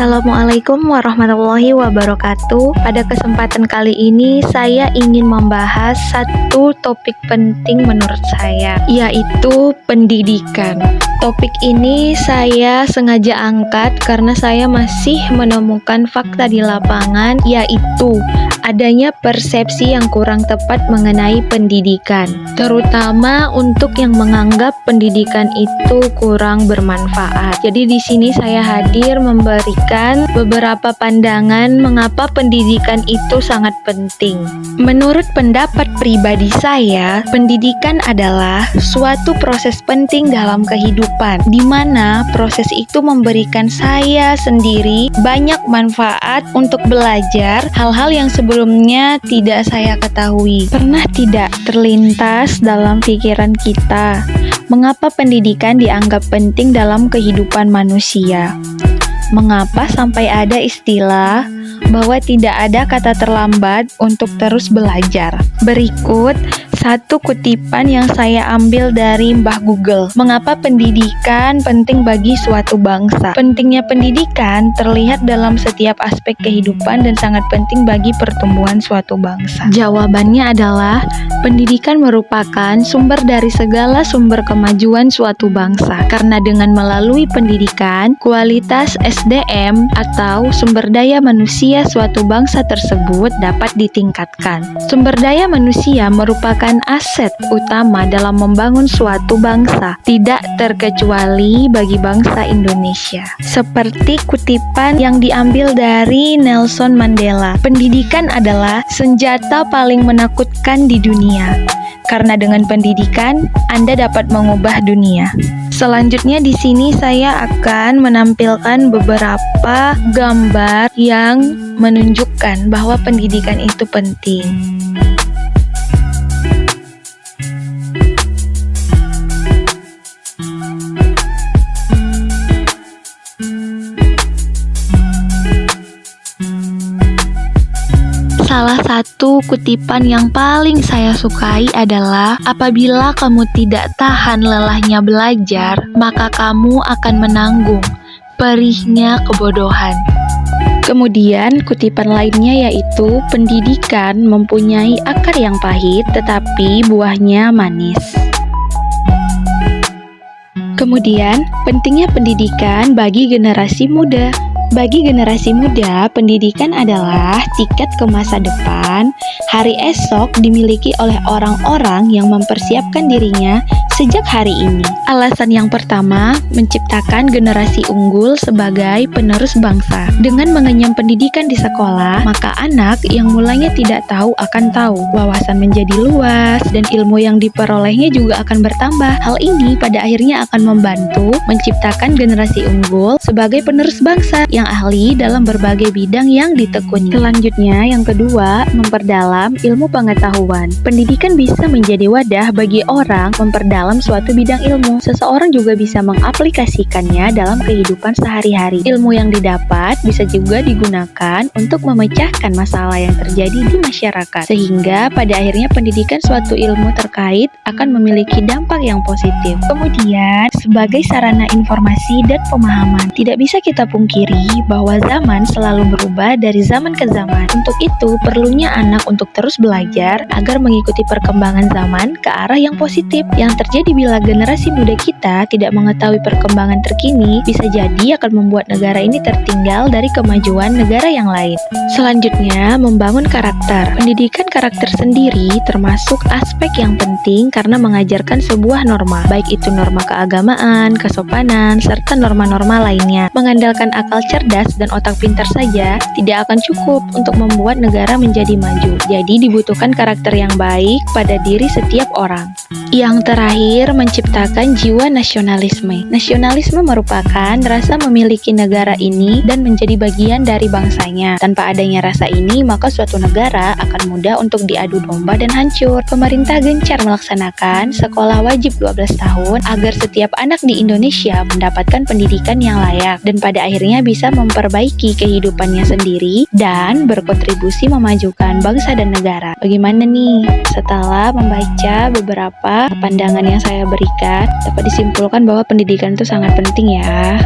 Assalamualaikum warahmatullahi wabarakatuh. Pada kesempatan kali ini saya ingin membahas satu topik penting menurut saya, yaitu pendidikan. Topik ini saya sengaja angkat karena saya masih menemukan fakta di lapangan, yaitu adanya persepsi yang kurang tepat mengenai pendidikan, terutama untuk yang menganggap pendidikan itu kurang bermanfaat. Jadi di sini saya hadir memberikan beberapa pandangan mengapa pendidikan itu sangat penting. Menurut pendapat pribadi saya, pendidikan adalah suatu proses penting dalam kehidupan, di mana proses itu memberikan saya sendiri banyak manfaat untuk belajar hal-hal yang sebelumnya tidak saya ketahui. Pernah tidak terlintas dalam pikiran kita, mengapa pendidikan dianggap penting dalam kehidupan manusia? Mengapa sampai ada istilah bahwa tidak ada kata terlambat untuk terus belajar? Berikut satu kutipan yang saya ambil dari Mbah Google. Mengapa pendidikan penting bagi suatu bangsa? Pentingnya pendidikan terlihat dalam setiap aspek kehidupan dan sangat penting bagi pertumbuhan suatu bangsa. Jawabannya adalah pendidikan merupakan sumber dari segala sumber kemajuan suatu bangsa. Karena dengan melalui pendidikan, kualitas SDM atau sumber daya manusia suatu bangsa tersebut dapat ditingkatkan. Sumber daya manusia merupakan aset utama dalam membangun suatu bangsa, tidak terkecuali bagi bangsa Indonesia. Seperti kutipan yang diambil dari Nelson Mandela, pendidikan adalah senjata paling menakutkan di dunia. Karena dengan pendidikan, Anda dapat mengubah dunia. Selanjutnya di sini saya akan menampilkan beberapa gambar yang menunjukkan bahwa pendidikan itu penting. Salah satu kutipan yang paling saya sukai adalah, apabila kamu tidak tahan lelahnya belajar, maka kamu akan menanggung perihnya kebodohan. Kemudian kutipan lainnya yaitu, pendidikan mempunyai akar yang pahit tetapi buahnya manis. Kemudian, pentingnya pendidikan bagi generasi muda. Bagi generasi muda, pendidikan adalah tiket ke masa depan. Hari esok dimiliki oleh orang-orang yang mempersiapkan dirinya sejak hari ini. Alasan yang pertama, menciptakan generasi unggul sebagai penerus bangsa. Dengan mengenyam pendidikan di sekolah, maka anak yang mulanya tidak tahu akan tahu. Wawasan menjadi luas dan ilmu yang diperolehnya juga akan bertambah. Hal ini pada akhirnya akan membantu menciptakan generasi unggul sebagai penerus bangsa yang ahli dalam berbagai bidang yang ditekuni. Selanjutnya, yang kedua, memperdalam ilmu pengetahuan. Pendidikan bisa menjadi wadah bagi orang memperdalam suatu bidang ilmu. Seseorang juga bisa mengaplikasikannya dalam kehidupan sehari-hari. Ilmu yang didapat bisa juga digunakan untuk memecahkan masalah yang terjadi di masyarakat. Sehingga pada akhirnya pendidikan suatu ilmu terkait akan memiliki dampak yang positif. Kemudian, sebagai sarana informasi dan pemahaman, tidak bisa kita pungkiri bahwa zaman selalu berubah dari zaman ke zaman. Untuk itu, perlunya anak untuk terus belajar agar mengikuti perkembangan zaman ke arah yang positif. Yang terjadi bila generasi muda kita tidak mengetahui perkembangan terkini, bisa jadi akan membuat negara ini tertinggal dari kemajuan negara yang lain. Selanjutnya, membangun karakter. Pendidikan karakter sendiri termasuk aspek yang penting karena mengajarkan sebuah norma, baik itu norma keagamaan, kesopanan, serta norma-norma lainnya. Mengandalkan akal cerdas dan otak pintar saja tidak akan cukup untuk membuat negara menjadi maju. Jadi dibutuhkan karakter yang baik pada diri setiap orang. Yang terakhir, menciptakan jiwa nasionalisme. Nasionalisme merupakan rasa memiliki negara ini dan menjadi bagian dari bangsanya. Tanpa adanya rasa ini, maka suatu negara akan mudah untuk diadu domba dan hancur. Pemerintah gencar melaksanakan sekolah wajib 12 tahun agar setiap anak di Indonesia mendapatkan pendidikan yang layak dan pada akhirnya bisa memperbaiki kehidupannya sendiri dan berkontribusi memajukan bangsa dan negara. Bagaimana nih? Setelah membaca beberapa pandangan yang saya berikan, dapat disimpulkan bahwa pendidikan itu sangat penting ya.